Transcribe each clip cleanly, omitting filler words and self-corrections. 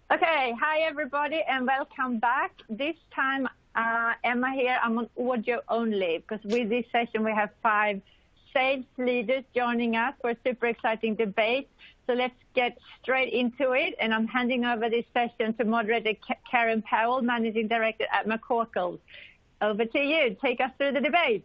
Okay, hi everybody and welcome back. This time, Emma here, I'm on audio only because with this session we have 5 sales leaders joining us for a super exciting debate. So let's get straight into it, and I'm handing over this session to moderator Karen Powell, Managing Director at McCorkle. Over to you. Take us through the debate.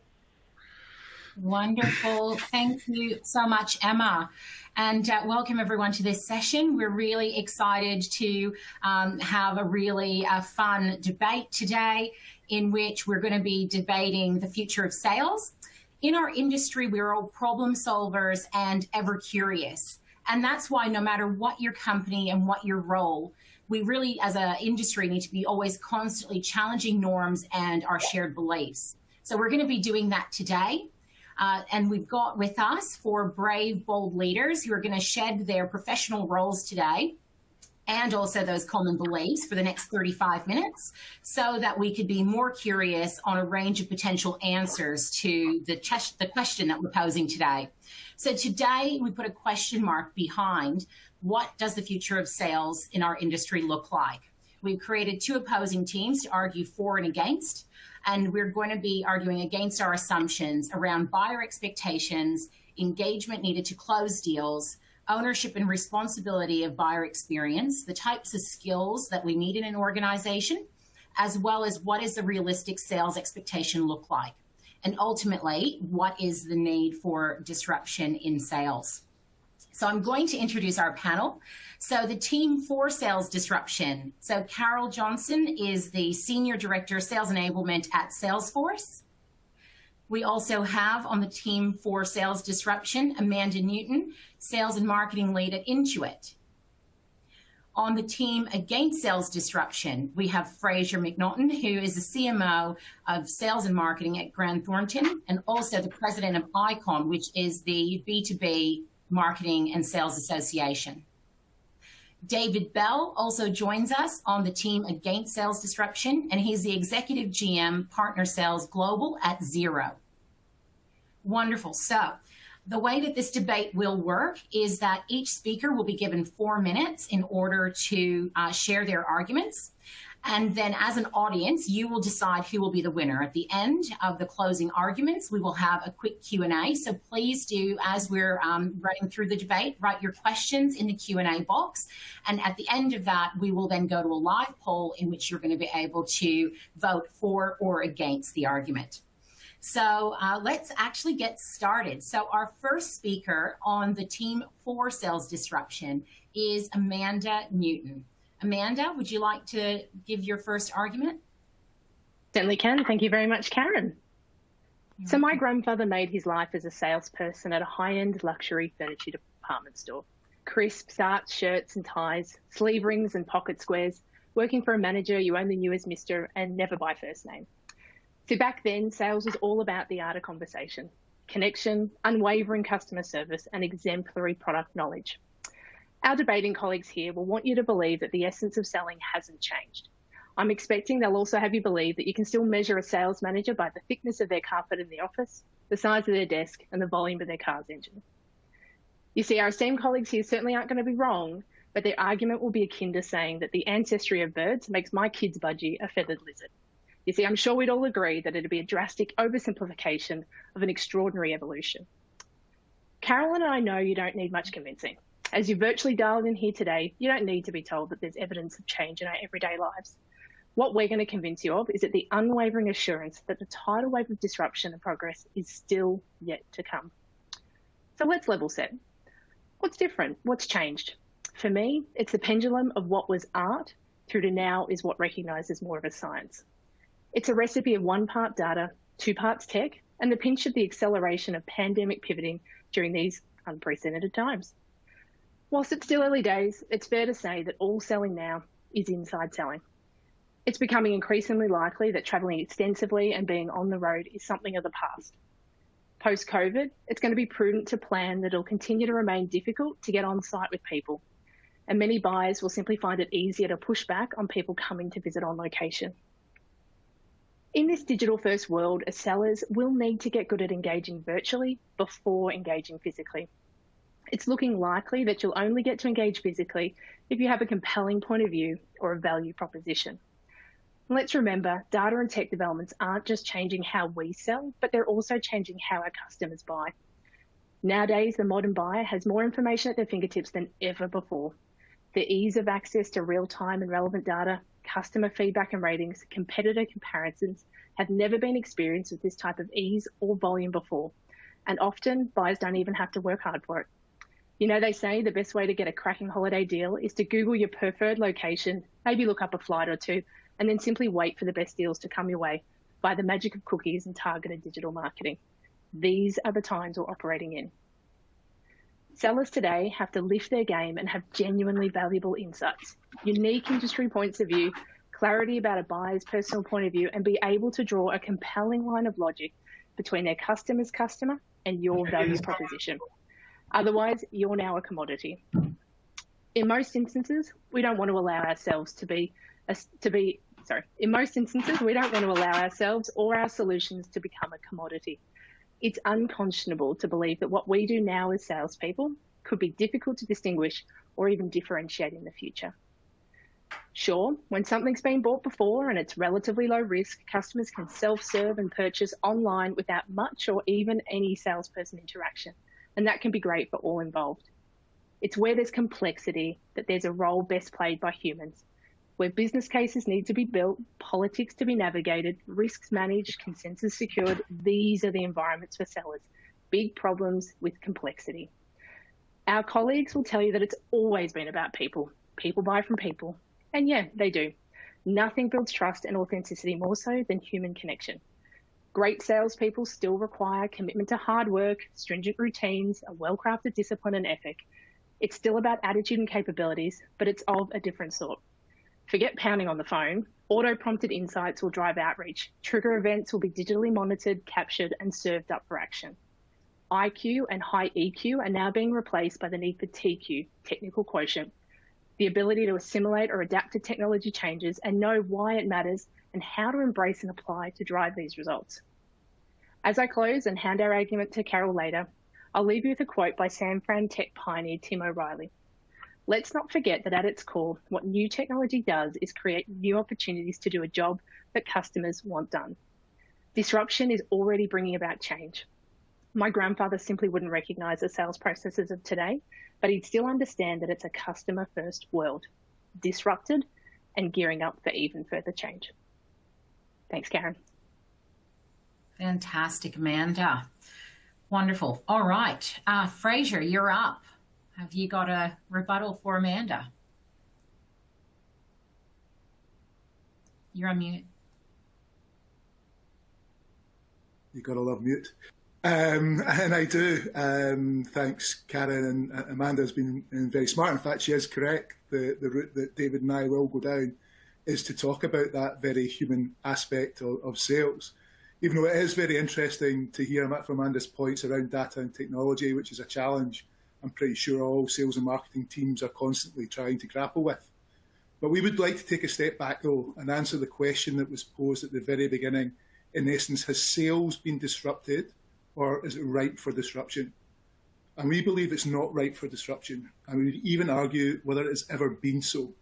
Wonderful. Thank you so much, Emma. And welcome everyone to this session. We're really excited to have a really fun debate today in which we're going to be debating the future of sales. In our industry, we're all problem solvers and ever curious. And that's why no matter what your company and what your role, we really as an industry need to be always constantly challenging norms and our shared beliefs. So we're going to be doing that today. And we've got with us 4 brave, bold leaders who are going to shed their professional roles today and also those common beliefs for the next 35 minutes so that we could be more curious on a range of potential answers to the question that we're posing today. So today we put a question mark behind what does the future of sales in our industry look like? We've created 2 opposing teams to argue for and against. And we're going to be arguing against our assumptions around buyer expectations, engagement needed to close deals, ownership and responsibility of buyer experience, the types of skills that we need in an organization, as well as what is the realistic sales expectation look like. And ultimately, what is the need for disruption in sales? So I'm going to introduce our panel. So the team for sales disruption. So Carol Johnson is the Senior Director of Sales Enablement at Salesforce. We also have on the team for sales disruption, Amanda Newton, Sales and Marketing Lead at Intuit. On the team against sales disruption, we have Fraser McNaughton, who is the CMO of Sales and Marketing at Grant Thornton, and also the President of ICON, which is the B2B Marketing and Sales Association. David Bell also joins us on the team against sales disruption, and he's the Executive GM, Partner Sales Global at Xero. Wonderful. So the way that this debate will work is that each speaker will be given 4 minutes in order to share their arguments. And then as an audience, you will decide who will be the winner. At the end of the closing arguments, we will have a quick Q&A. So please do, as we're running through the debate, write your questions in the Q&A box. And at the end of that, we will then go to a live poll in which you're going to be able to vote for or against the argument. So let's actually get started. So our first speaker on the team for sales disruption is Amanda Newton. Amanda, would you like to give your first argument? Certainly can. Thank you very much, Karen. So my grandfather made his life as a salesperson at a high-end luxury furniture department store. Crisp starts, shirts and ties, sleeve rings and pocket squares, working for a manager you only knew as Mr. and never by first name. So back then, sales was all about the art of conversation, connection, unwavering customer service and exemplary product knowledge. Our debating colleagues here will want you to believe that the essence of selling hasn't changed. I'm expecting they'll also have you believe that you can still measure a sales manager by the thickness of their carpet in the office, the size of their desk, and the volume of their car's engine. You see, our esteemed colleagues here certainly aren't going to be wrong, but their argument will be akin to saying that the ancestry of birds makes my kid's budgie a feathered lizard. You see, I'm sure we'd all agree that it'd be a drastic oversimplification of an extraordinary evolution. Carolyn and I know you don't need much convincing. As you virtually dialed in here today, you don't need to be told that there's evidence of change in our everyday lives. What we're going to convince you of is that the unwavering assurance that the tidal wave of disruption and progress is still yet to come. So let's level set. What's different? What's changed? For me, it's the pendulum of what was art through to now is what recognizes more of a science. It's a recipe of 1 part data, 2 parts tech, and the pinch of the acceleration of pandemic pivoting during these unprecedented times. Whilst it's still early days, it's fair to say that all selling now is inside selling. It's becoming increasingly likely that traveling extensively and being on the road is something of the past. Post-COVID, it's going to be prudent to plan that it'll continue to remain difficult to get on site with people, and many buyers will simply find it easier to push back on people coming to visit on location. In this digital-first world, sellers will need to get good at engaging virtually before engaging physically. It's looking likely that you'll only get to engage physically if you have a compelling point of view or a value proposition. Let's remember, data and tech developments aren't just changing how we sell, but they're also changing how our customers buy. Nowadays, the modern buyer has more information at their fingertips than ever before. The ease of access to real-time and relevant data, customer feedback and ratings, competitor comparisons have never been experienced with this type of ease or volume before. And often, buyers don't even have to work hard for it. You know, they say the best way to get a cracking holiday deal is to Google your preferred location, maybe look up a flight or two, and then simply wait for the best deals to come your way by the magic of cookies and targeted digital marketing. These are the times we're operating in. Sellers today have to lift their game and have genuinely valuable insights, unique industry points of view, clarity about a buyer's personal point of view, and be able to draw a compelling line of logic between their customer's customer and your value proposition. Otherwise, you're now a commodity. In most instances, we don't want to allow ourselves in most instances, we don't want to allow ourselves or our solutions to become a commodity. It's unconscionable to believe that what we do now as salespeople could be difficult to distinguish or even differentiate in the future. Sure, when something's been bought before and it's relatively low risk, customers can self-serve and purchase online without much or even any salesperson interaction, and that can be great for all involved. It's where there's complexity that there's a role best played by humans, where business cases need to be built, politics to be navigated, risks managed, consensus secured. These are the environments for sellers. Big problems with complexity. Our colleagues will tell you that it's always been about people. People buy from people. And yeah, they do. Nothing builds trust and authenticity more so than human connection. Great salespeople still require commitment to hard work, stringent routines, a well-crafted discipline and ethic. It's still about attitude and capabilities, but it's of a different sort. Forget pounding on the phone. Auto-prompted insights will drive outreach. Trigger events will be digitally monitored, captured, and served up for action. IQ and high EQ are now being replaced by the need for TQ, technical quotient, the ability to assimilate or adapt to technology changes and know why it matters and how to embrace and apply to drive these results. As I close and hand our argument to Carol later, I'll leave you with a quote by San Fran tech pioneer Tim O'Reilly. Let's not forget that at its core, what new technology does is create new opportunities to do a job that customers want done. Disruption is already bringing about change. My grandfather simply wouldn't recognize the sales processes of today, but he'd still understand that it's a customer-first world, disrupted and gearing up for even further change. Thanks, Karen. Fantastic, Amanda. Wonderful. All right. Fraser, you're up. Have you got a rebuttal for Amanda? You're on mute. You gotta love mute. And I do. Thanks, Karen. And Amanda's been very smart. In fact, she is correct. The route that David and I will go down is to talk about that very human aspect of sales. Even though it is very interesting to hear from Amanda's points around data and technology, which is a challenge I'm pretty sure all sales and marketing teams are constantly trying to grapple with. But we would like to take a step back, though, and answer the question that was posed at the very beginning. In essence, has sales been disrupted, or is it ripe for disruption? And we believe it's not ripe for disruption, and we would even argue whether it has ever been so.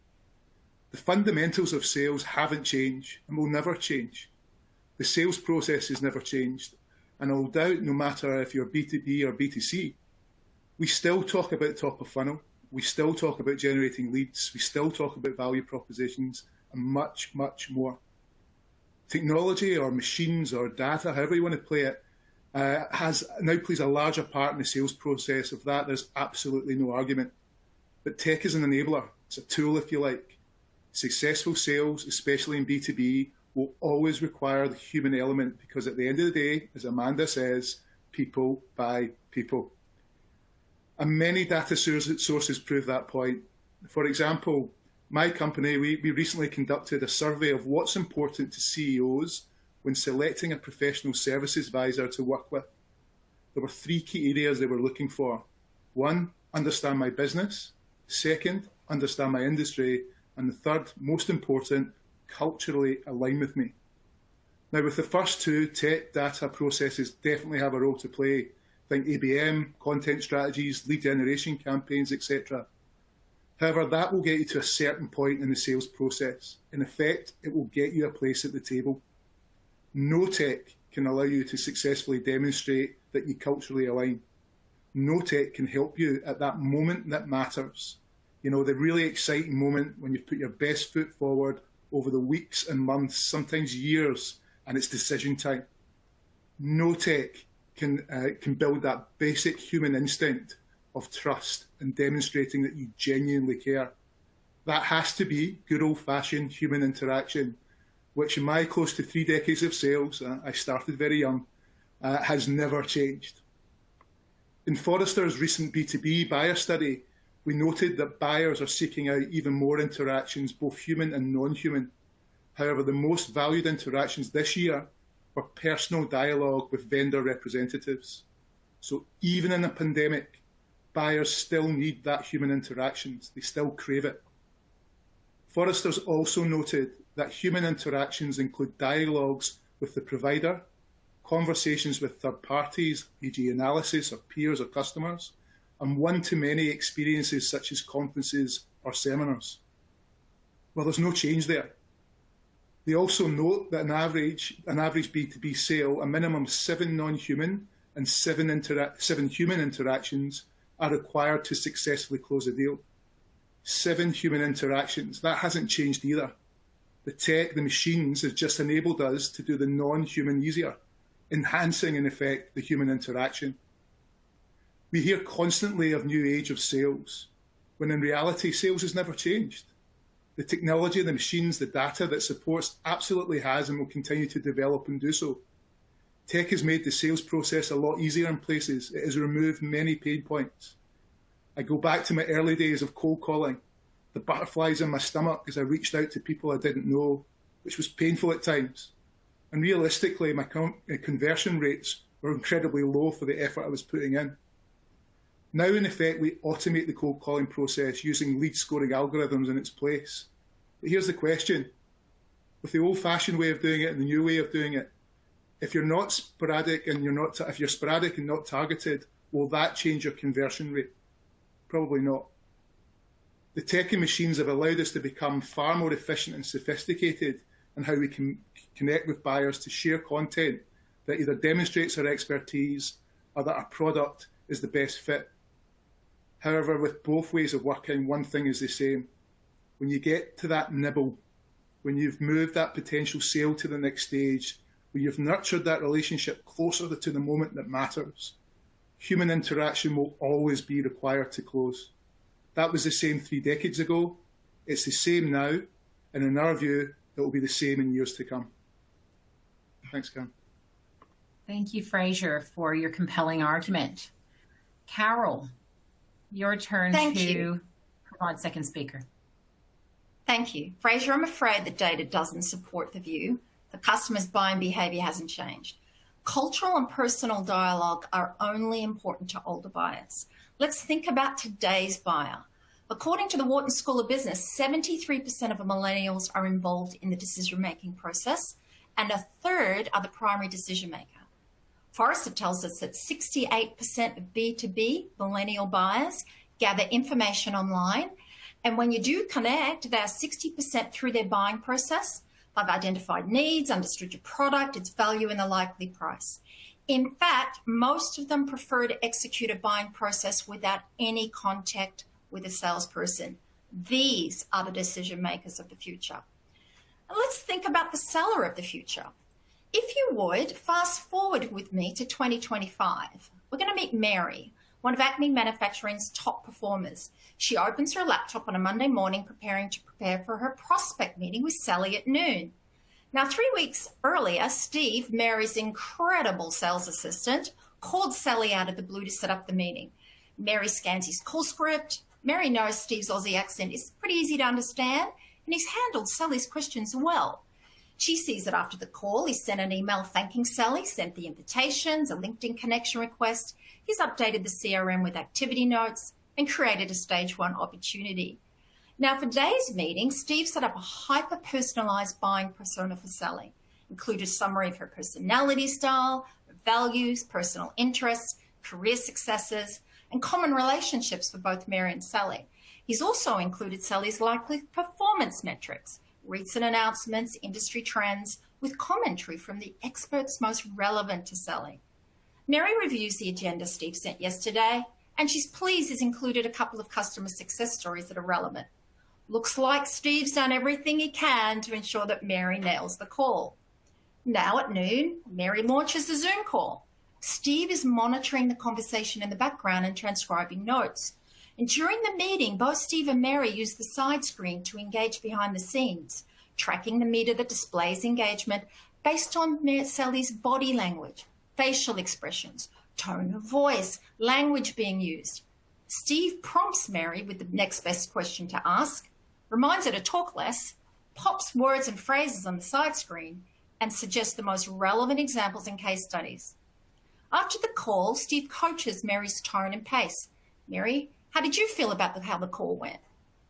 The fundamentals of sales haven't changed and will never change. The sales process has never changed, and no doubt, no matter if you're B2B or B2C, we still talk about top of funnel, we still talk about generating leads, we still talk about value propositions, and much, much more. Technology or machines or data, however you want to play it, now plays a larger part in the sales process. Of that, there's absolutely no argument. But tech is an enabler. It's a tool, if you like. Successful sales, especially in B2B, will always require the human element because at the end of the day, as Amanda says, people buy people. And many data sources prove that point. For example, my company, we recently conducted a survey of what's important to CEOs when selecting a professional services advisor to work with. There were 3 key areas they were looking for. 1, understand my business. 2, understand my industry. And the 3rd, most important, culturally align with me. Now, with the first 2, tech, data, processes definitely have a role to play. Think ABM, content strategies, lead generation campaigns, etc. However, that will get you to a certain point in the sales process. In effect, it will get you a place at the table. No tech can allow you to successfully demonstrate that you culturally align. No tech can help you at that moment that matters. You know, the really exciting moment when you put your best foot forward over the weeks and months, sometimes years, and it's decision time. No tech can build that basic human instinct of trust and demonstrating that you genuinely care. That has to be good old-fashioned human interaction, which in my close to 3 decades of sales, I started very young, has never changed. In Forrester's recent B2B buyer study, we noted that buyers are seeking out even more interactions, both human and non-human. However, the most valued interactions this year were personal dialogue with vendor representatives. So even in a pandemic, buyers still need that human interactions. They still crave it. Forrester's also noted that human interactions include dialogues with the provider, conversations with third parties, e.g. analysis of peers or customers, and one-to-many experiences such as conferences or seminars. Well, there's no change there. They also note that an average B2B sale, a minimum 7 non-human and 7 human interactions are required to successfully close a deal. 7 human interactions, that hasn't changed either. The tech, the machines, has just enabled us to do the non-human easier, enhancing, in effect, the human interaction. We hear constantly of new age of sales, when in reality, sales has never changed. The technology, the machines, the data that supports absolutely has and will continue to develop and do so. Tech has made the sales process a lot easier in places. It has removed many pain points. I go back to my early days of cold calling, the butterflies in my stomach as I reached out to people I didn't know, which was painful at times. And realistically, my conversion rates were incredibly low for the effort I was putting in. Now, in effect, we automate the cold calling process using lead scoring algorithms in its place. But here's the question. With the old-fashioned way of doing it and the new way of doing it, if you're sporadic and not targeted, will that change your conversion rate? Probably not. The tech and machines have allowed us to become far more efficient and sophisticated in how we can connect with buyers to share content that either demonstrates our expertise or that our product is the best fit. However, with both ways of working, one thing is the same. When you get to that nibble, when you've moved that potential sale to the next stage, when you've nurtured that relationship closer to the moment that matters, human interaction will always be required to close. That was the same 3 decades ago. It's the same now. And in our view, it will be the same in years to come. Thanks, Karen. Thank you, Fraser, for your compelling argument. Carol, your turn to provide second speaker. Thank you. Fraser, I'm afraid the data doesn't support the view. The customer's buying behaviour hasn't changed. Cultural and personal dialogue are only important to older buyers. Let's think about today's buyer. According to the Wharton School of Business, 73% of millennials are involved in the decision-making process, and 1/3 are the primary decision maker. Forrester tells us that 68% of B2B millennial buyers gather information online, and when you do connect, they're 60% through their buying process. They've identified needs, understood your product, its value, and the likely price. In fact, most of them prefer to execute a buying process without any contact with a salesperson. These are the decision makers of the future. And let's think about the seller of the future. If you would, fast forward with me to 2025. We're going to meet Mary, one of Acme Manufacturing's top performers. She opens her laptop on a Monday morning preparing for her prospect meeting with Sally at noon. Now, 3 weeks earlier, Steve, Mary's incredible sales assistant, called Sally out of the blue to set up the meeting. Mary scans his call script. Mary knows Steve's Aussie accent is pretty easy to understand, and he's handled Sally's questions well. She sees that after the call, he sent an email thanking Sally, sent the invitations, a LinkedIn connection request. He's updated the CRM with activity notes and created a stage 1 opportunity. Now, for today's meeting, Steve set up a hyper-personalized buying persona for Sally, included a summary of her personality style, her values, personal interests, career successes, and common relationships for both Mary and Sally. He's also included Sally's likely performance metrics, recent announcements, industry trends, with commentary from the experts most relevant to Sally. Mary reviews the agenda Steve sent yesterday, and she's pleased he's included a couple of customer success stories that are relevant. Looks like Steve's done everything he can to ensure that Mary nails the call. Now at noon, Mary launches the Zoom call. Steve is monitoring the conversation in the background and transcribing notes. And during the meeting, both Steve and Mary use the side screen to engage behind the scenes, tracking the meter that displays engagement based on Sally's body language, facial expressions, tone of voice, language being used. Steve prompts Mary with the next best question to ask, reminds her to talk less, pops words and phrases on the side screen, and suggests the most relevant examples and case studies. After the call, Steve coaches Mary's tone and pace. Mary, how did you feel about how the call went?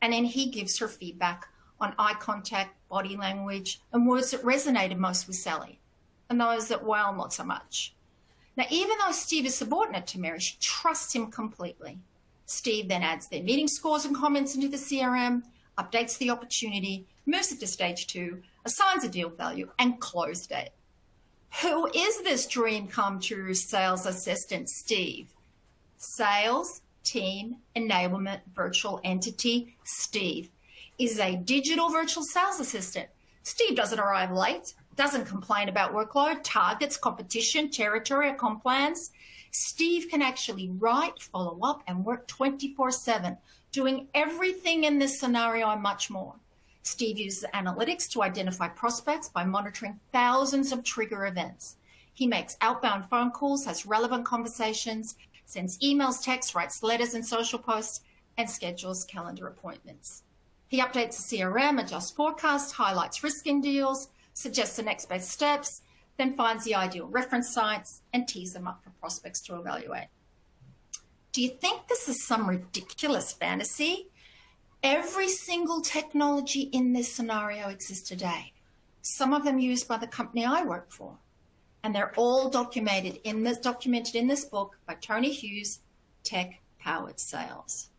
And then he gives her feedback on eye contact, body language, and words that resonated most with Sally, and those that, well, not so much. Now, even though Steve is subordinate to Mary, she trusts him completely. Steve then adds their meeting scores and comments into the CRM, updates the opportunity, moves it to stage 2, assigns a deal value, and close date. Who is this dream come true sales assistant, Steve? Sales Team Enablement Virtual Entity, Steve, is a digital virtual sales assistant. Steve doesn't arrive late, doesn't complain about workload, targets, competition, territory, or comp plans. Steve can actually write, follow up, and work 24/7, doing everything in this scenario and much more. Steve uses analytics to identify prospects by monitoring thousands of trigger events. He makes outbound phone calls, has relevant conversations, sends emails, texts, writes letters and social posts, and schedules calendar appointments. He updates the CRM, adjusts forecasts, highlights risk in deals, suggests the next best steps, then finds the ideal reference sites and tees them up for prospects to evaluate. Do you think this is some ridiculous fantasy? Every single technology in this scenario exists today. Some of them used by the company I work for. And they're all documented in this book by Tony Hughes, Tech Powered Sales.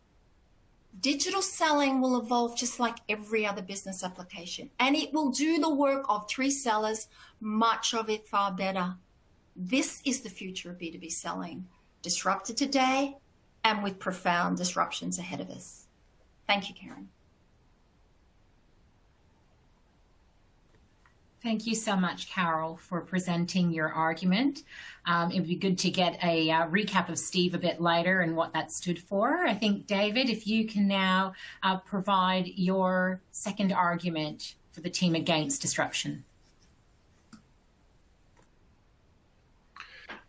Digital selling will evolve just like every other business application, and it will do the work of 3 sellers, much of it far better. This is the future of B2B selling, disrupted today and with profound disruptions ahead of us. Thank you, Karen. Thank you so much, Carol, for presenting your argument. It would be good to get a recap of Steve a bit later and what that stood for. I think, David, if you can now provide your second argument for the team against disruption.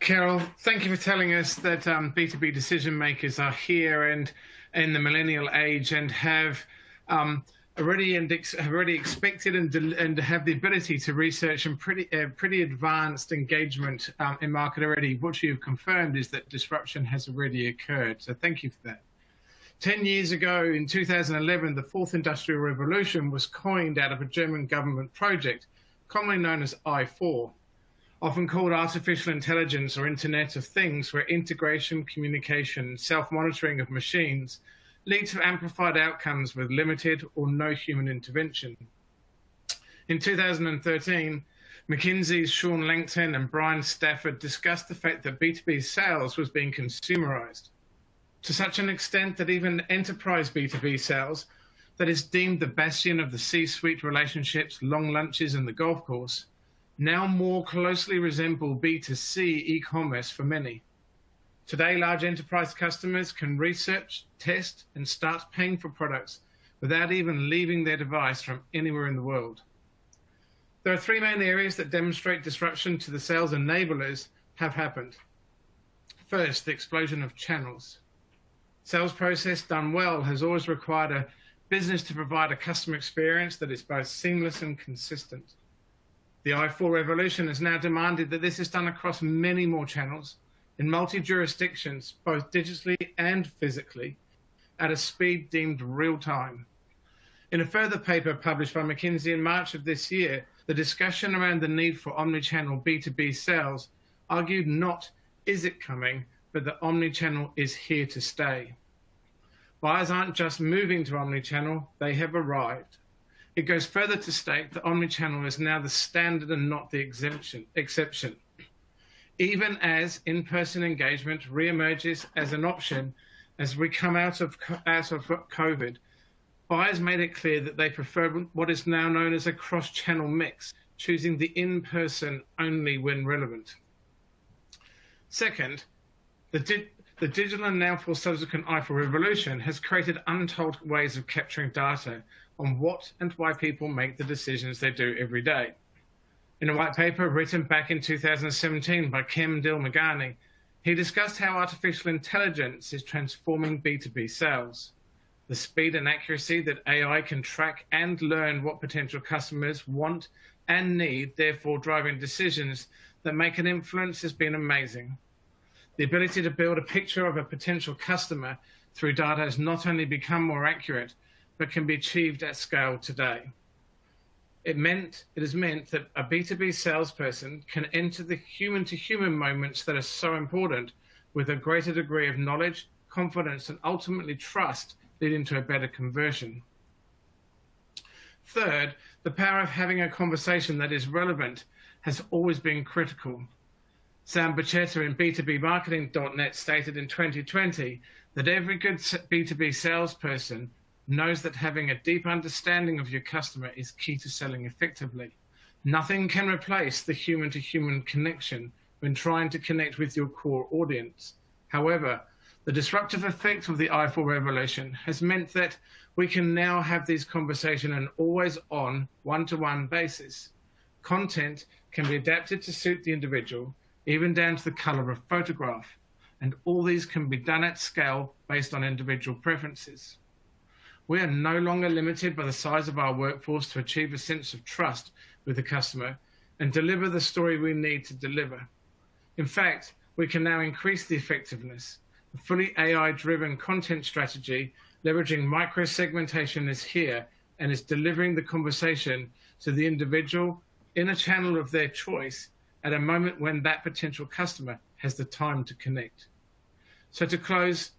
Carol, thank you for telling us that B2B decision makers are here and in the millennial age and have already expected and have the ability to research and pretty advanced engagement in market already. What you've confirmed is that disruption has already occurred. So thank you for that. 10 years ago, in 2011, the fourth industrial revolution was coined out of a German government project, commonly known as I4, often called artificial intelligence or Internet of Things, where integration, communication, self-monitoring of machines lead to amplified outcomes with limited or no human intervention. In 2013, McKinsey's Sean Langton and Brian Stafford discussed the fact that B2B sales was being consumerized to such an extent that even enterprise B2B sales, that is deemed the bastion of the C-suite relationships, long lunches and the golf course, now more closely resemble B2C e-commerce for many. Today, large enterprise customers can research, test, and start paying for products without even leaving their device from anywhere in the world. There are 3 main areas that demonstrate disruption to the sales enablers have happened. First, the explosion of channels. Sales process done well has always required a business to provide a customer experience that is both seamless and consistent. The I4 revolution has now demanded that this is done across many more channels, in multi-jurisdictions, both digitally and physically, at a speed deemed real-time. In a further paper published by McKinsey in March of this year, the discussion around the need for omnichannel B2B sales argued not, is it coming, but the omnichannel is here to stay. Buyers aren't just moving to omnichannel, they have arrived. It goes further to state that omnichannel is now the standard and not the exception. Even as in-person engagement re-emerges as an option as we come out of COVID, buyers made it clear that they prefer what is now known as a cross-channel mix, choosing the in-person only when relevant. Second, the digital and now for subsequent i4 revolution has created untold ways of capturing data on what and why people make the decisions they do every day. In a white paper written back in 2017 by Kim Dilmagani, he discussed how artificial intelligence is transforming B2B sales. The speed and accuracy that AI can track and learn what potential customers want and need, therefore driving decisions that make an influence, has been amazing. The ability to build a picture of a potential customer through data has not only become more accurate, but can be achieved at scale today. It has meant that a B2B salesperson can enter the human-to-human moments that are so important with a greater degree of knowledge, confidence, and ultimately trust, leading to a better conversion. Third, the power of having a conversation that is relevant has always been critical. Sam Bacchetta in B2Bmarketing.net stated in 2020 that every good B2B salesperson knows that having a deep understanding of your customer is key to selling effectively. Nothing can replace the human-to-human connection when trying to connect with your core audience. However, the disruptive effect of the i4 revolution has meant that we can now have these conversations on an always-on, one-to-one basis. Content can be adapted to suit the individual, even down to the color of photograph, and all these can be done at scale based on individual preferences. We are no longer limited by the size of our workforce to achieve a sense of trust with the customer and deliver the story we need to deliver. In fact, we can now increase the effectiveness. A fully AI-driven content strategy leveraging micro-segmentation is here and is delivering the conversation to the individual in a channel of their choice at a moment when that potential customer has the time to connect. So to close,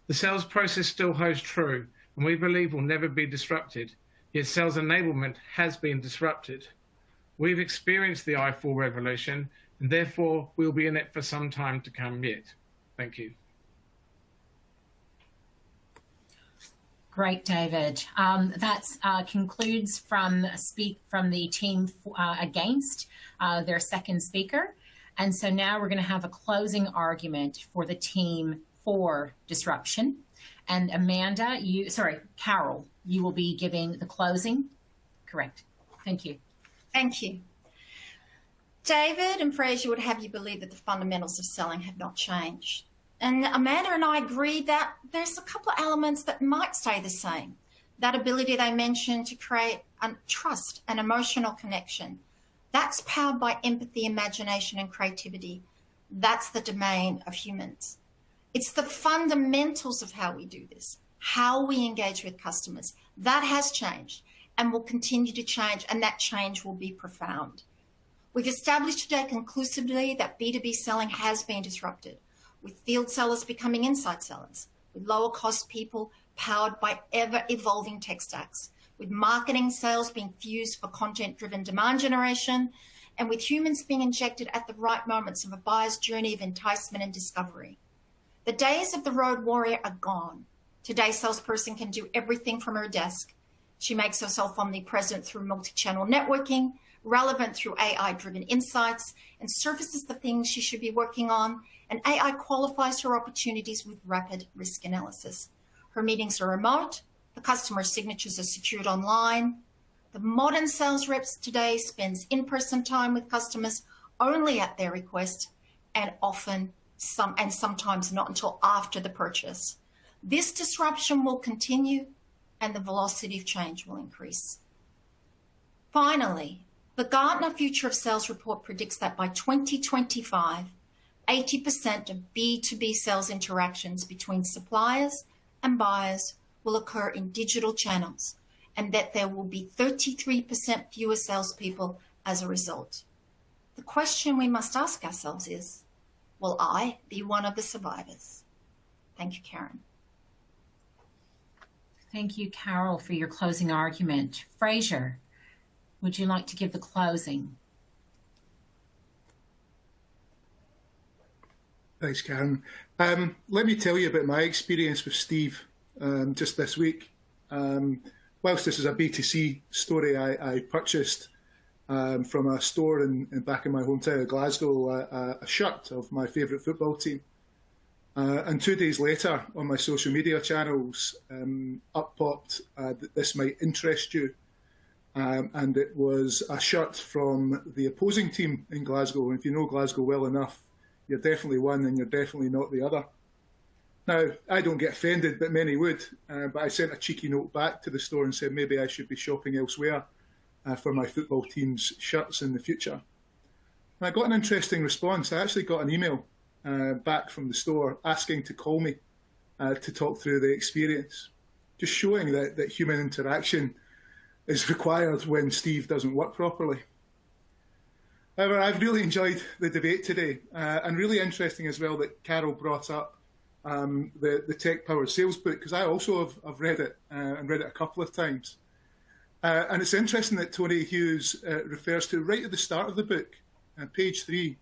the sales process still holds true, and we believe will never be disrupted, yet sales enablement has been disrupted. We've experienced the i4 revolution, and therefore we'll be in it for some time to come yet. Thank you. Great, David. That concludes from the team against their second speaker. And so now we're going to have a closing argument for the team for disruption. And Amanda, Carol, you will be giving the closing. Correct. Thank you. Thank you. David and Fraser would have you believe that the fundamentals of selling have not changed. And Amanda and I agree that there's a couple of elements that might stay the same. That ability they mentioned to create trust and emotional connection. That's powered by empathy, imagination, and creativity. That's the domain of humans. It's the fundamentals of how we do this, how we engage with customers. That has changed and will continue to change, and that change will be profound. We've established today conclusively that B2B selling has been disrupted, with field sellers becoming inside sellers, with lower cost people powered by ever-evolving tech stacks, with marketing sales being fused for content-driven demand generation, and with humans being injected at the right moments of a buyer's journey of enticement and discovery. The days of the road warrior are gone. Today's salesperson can do everything from her desk. She makes herself omnipresent through multi-channel networking, relevant through AI-driven insights, and surfaces the things she should be working on, and AI qualifies her opportunities with rapid risk analysis. Her meetings are remote, the customer signatures are secured online. The modern sales reps today spends in-person time with customers only at their request, and sometimes not until after the purchase. This disruption will continue, and the velocity of change will increase. Finally, the Gartner Future of Sales report predicts that by 2025, 80% of B2B sales interactions between suppliers and buyers will occur in digital channels, and that there will be 33% fewer salespeople as a result. The question we must ask ourselves is, will I be one of the survivors? Thank you, Karen. Thank you, Carol, for your closing argument. Fraser, would you like to give the closing? Thanks, Karen. Let me tell you about my experience with Steve just this week. Whilst this is a B2C story, I purchased from a store back in my hometown of Glasgow a shirt of my favourite football team. And 2 days later, on my social media channels, up popped that this might interest you. And it was a shirt from the opposing team in Glasgow. And if you know Glasgow well enough, you're definitely one and you're definitely not the other. Now, I don't get offended, but many would. But I sent a cheeky note back to the store and said maybe I should be shopping elsewhere for my football team's shirts in the future. And I got an interesting response. I actually got an email back from the store asking to call me to talk through the experience, just showing that human interaction is required when Steve doesn't work properly. However, I've really enjoyed the debate today, and really interesting as well that Carol brought up the Tech Powered Sales book, because I also have read it and read it a couple of times. And it's interesting that Tony Hughes refers to right at the start of the book, page 3,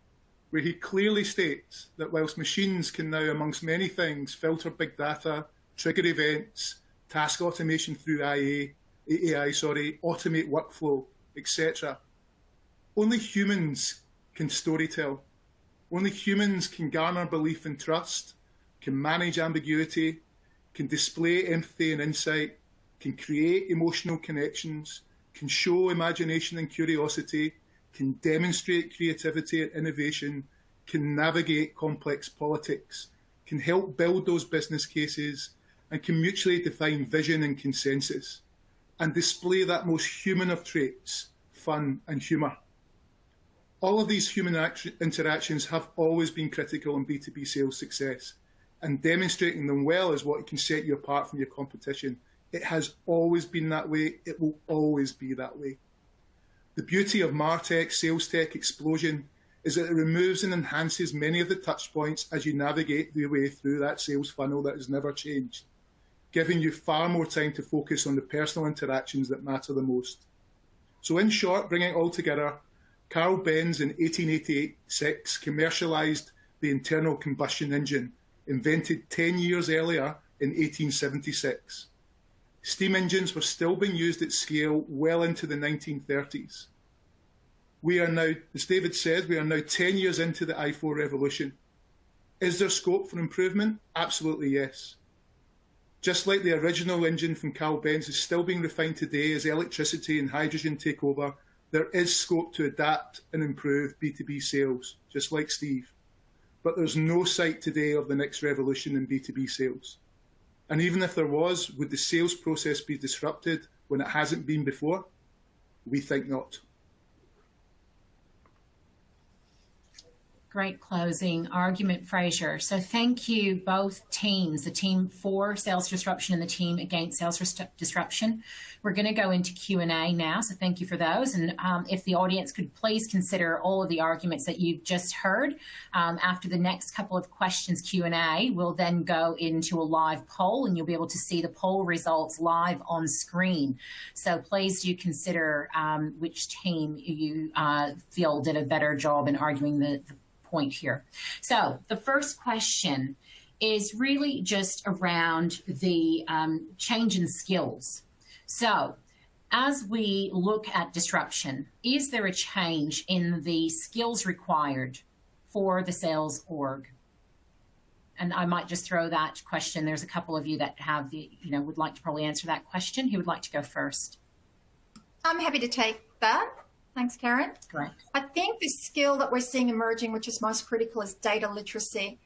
where he clearly states that whilst machines can now, amongst many things, filter big data, trigger events, task automation through AI, automate workflow, etc., only humans can storytell. Only humans can garner belief and trust, can manage ambiguity, can display empathy and insight, can create emotional connections, can show imagination and curiosity, can demonstrate creativity and innovation, can navigate complex politics, can help build those business cases, and can mutually define vision and consensus, and display that most human of traits, fun and humour. All of these human interactions have always been critical in B2B sales success, and demonstrating them well is what can set you apart from your competition. It has always been that way. It will always be that way. The beauty of MarTech Sales Tech Explosion is that it removes and enhances many of the touch points as you navigate your way through that sales funnel that has never changed, giving you far more time to focus on the personal interactions that matter the most. So in short, bringing it all together, Carl Benz in 1886 commercialised the internal combustion engine, invented 10 years earlier in 1876. Steam engines were still being used at scale well into the 1930s. We are now, as David said, we are now 10 years into the I4 revolution. Is there scope for improvement? Absolutely yes. Just like the original engine from Carl Benz is still being refined today as electricity and hydrogen take over, there is scope to adapt and improve B2B sales, just like Steve. But there's no sight today of the next revolution in B2B sales. And even if there was, would the sales process be disrupted when it hasn't been before? We think not. Great closing argument, Fraser. So thank you, both teams, the team for sales disruption and the team against sales disruption. We're going to go into Q&A now, so thank you for those. And if the audience could please consider all of the arguments that you've just heard. After the next couple of questions Q&A, we'll then go into a live poll, and you'll be able to see the poll results live on screen. So please do consider which team you feel did a better job in arguing the point here. So the first question is really just around the change in skills. So as we look at disruption, is there a change in the skills required for the sales org? And I might just throw that question. There's a couple of you that have the, would like to probably answer that question. Who would like to go first? I'm happy to take that. Thanks, Karen. Correct. I think the skill that we're seeing emerging, which is most critical, is data literacy.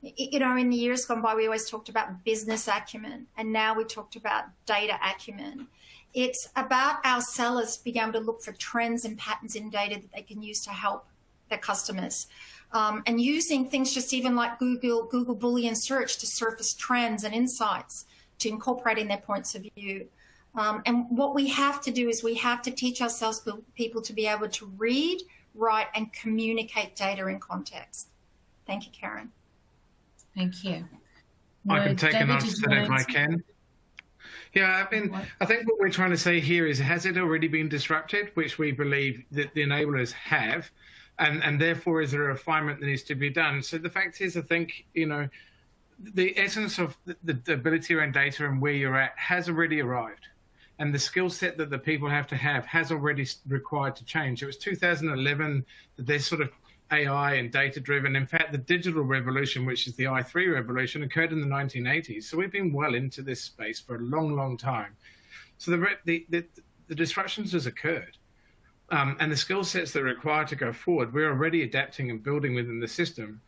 In the years gone by, we always talked about business acumen, and now we talked about data acumen. It's about our sellers being able to look for trends and patterns in data that they can use to help their customers. And using things just even like Google Boolean search to surface trends and insights to incorporate in their points of view. And what we have to do is we have to teach our salespeople to be able to read, write, and communicate data in context. Thank you, Karen. Thank you. I can take an David, answer to that if I can. Yeah, I think what we're trying to say here is, has it already been disrupted, which we believe that the enablers have, and therefore is there a refinement that needs to be done? So the fact is, I think, the essence of the ability around data and where you're at has already arrived. And the skill set that the people have to have has already required to change. It was 2011 that this sort of AI and data-driven, in fact, the digital revolution, which is the i3 revolution, occurred in the 1980s. So we've been well into this space for a long, long time. So the disruptions has occurred. And the skill sets that are required to go forward, we're already adapting and building within the system.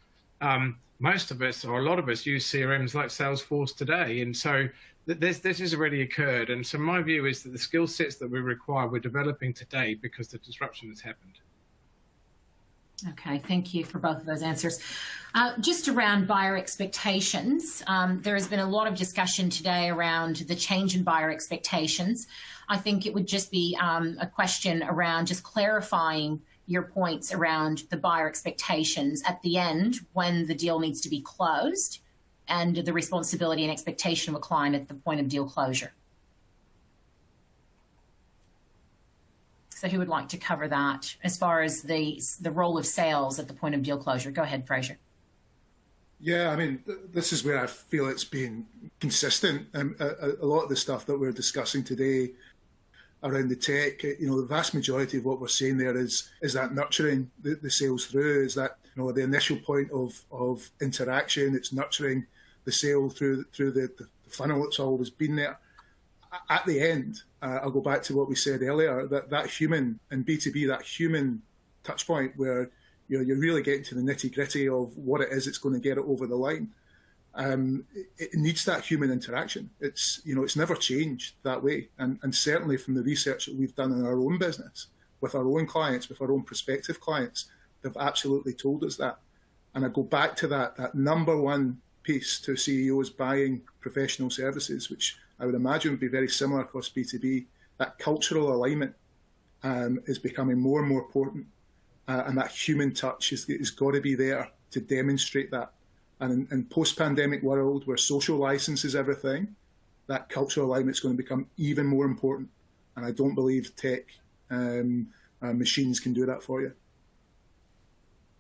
Most of us, or a lot of us, use CRMs like Salesforce today. And so this has already occurred. And so my view is that the skill sets that we require, we're developing today because the disruption has happened. Okay, thank you for both of those answers. Just around buyer expectations, there has been a lot of discussion today around the change in buyer expectations. I think it would just be a question around just clarifying your points around the buyer expectations at the end when the deal needs to be closed and the responsibility and expectation of a client at the point of deal closure. So who would like to cover that as far as the role of sales at the point of deal closure? Go ahead, Fraser. Yeah, I mean, this is where I feel it's been consistent. A lot of the stuff that we're discussing today around the tech, the vast majority of what we're saying there is that nurturing the sales through, is that, the initial point of interaction. It's nurturing the sale through the funnel that's always been there. At the end, I'll go back to what we said earlier, that human, and B2B, that human touch point where you're really getting to the nitty gritty of what it is that's going to get it over the line. It needs that human interaction. It's never changed that way. And certainly from the research that we've done in our own business, with our own clients, with our own prospective clients, they've absolutely told us that. And I go back to that number one piece to CEOs buying professional services, which I would imagine would be very similar across B2B. That cultural alignment is becoming more and more important. And that human touch is got to be there to demonstrate that. And in post-pandemic world where social license is everything, that cultural alignment is going to become even more important. And I don't believe tech machines can do that for you.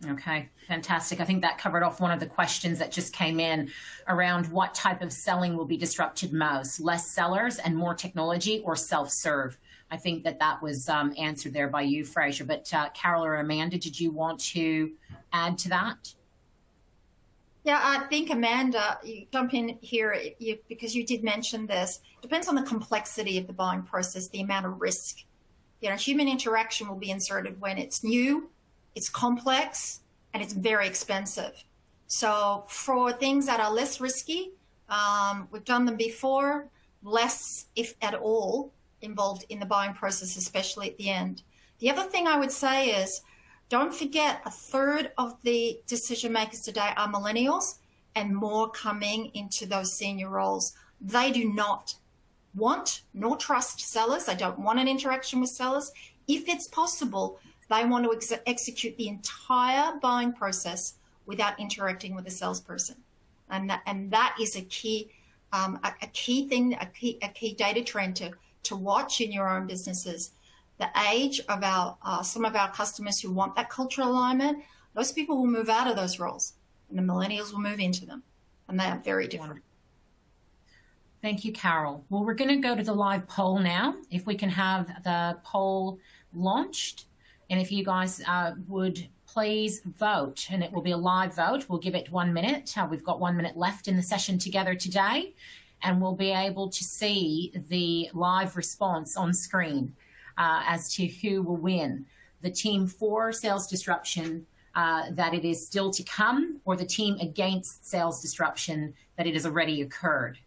Okay, fantastic. I think that covered off one of the questions that just came in around what type of selling will be disrupted most, less sellers and more technology, or self-serve. I think that was answered there by you, Fraser. But Carol or Amanda, did you want to add to that? Yeah, I think, Amanda, you jump in here because you did mention this. Depends on the complexity of the buying process, the amount of risk. Human interaction will be inserted when it's new, it's complex, and it's very expensive. So for things that are less risky, we've done them before, less, if at all, involved in the buying process, especially at the end. The other thing I would say is, don't forget, a third of the decision makers today are millennials, and more coming into those senior roles. They do not want nor trust sellers. They don't want an interaction with sellers. If it's possible, they want to execute the entire buying process without interacting with a salesperson. And that is a key thing, a key data trend to watch in your own businesses. The age of some of our customers who want that cultural alignment, those people will move out of those roles, and the millennials will move into them, and they are very different. Thank you, Carol. Well, we're going to go to the live poll now. If we can have the poll launched, and if you guys would please vote, and it will be a live vote. We'll give it 1 minute. We've got 1 minute left in the session together today, and we'll be able to see the live response on screen as to who will win. The team for sales disruption, that it is still to come, or the team against sales disruption, that it has already occurred.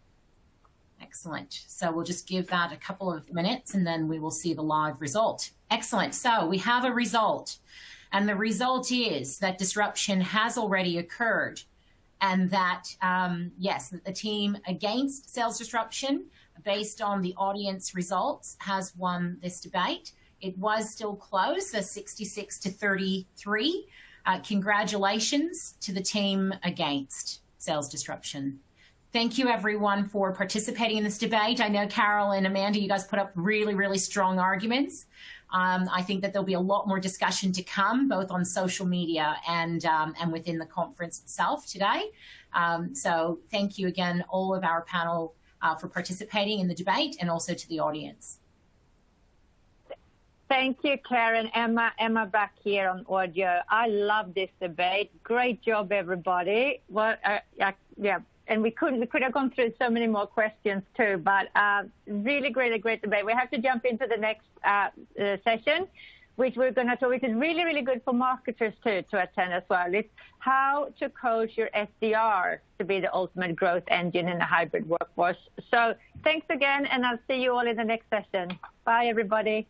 Excellent. So we'll just give that a couple of minutes, and then we will see the live result. Excellent. So we have a result, and the result is that disruption has already occurred, and that, yes, the team against sales disruption, based on the audience results, has won this debate. It was still close, 66 to 33. congratulations to the team against sales disruption. Thank you, everyone, for participating in this debate. I know Carol and Amanda, you guys put up really, really strong arguments. I think that there'll be a lot more discussion to come, both on social media and within the conference itself today. So thank you again, all of our panel, for participating in the debate, and also to the audience. Thank you, Karen. Emma back here on audio. I love this debate. Great job, everybody. Yeah. And we could have gone through so many more questions too, but really great debate. We have to jump into the next session, which we're going to talk, which is really, really good for marketers too to attend as well. It's how to coach your SDR to be the ultimate growth engine in a hybrid workforce. So thanks again, and I'll see you all in the next session. Bye, everybody.